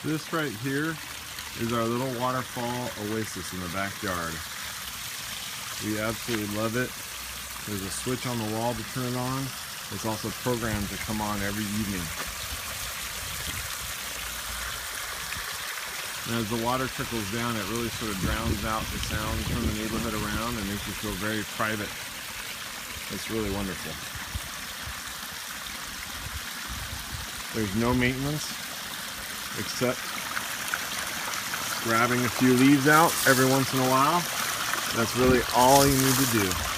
This right here is our little waterfall oasis in the backyard. We absolutely love it. There's a switch on the wall to turn it on. It's also programmed to come on every evening. And as the water trickles down, it really sort of drowns out the sounds from the neighborhood around and makes you feel very private. It's really wonderful. There's no maintenance except grabbing a few leaves out every once in a while. That's really all you need to do.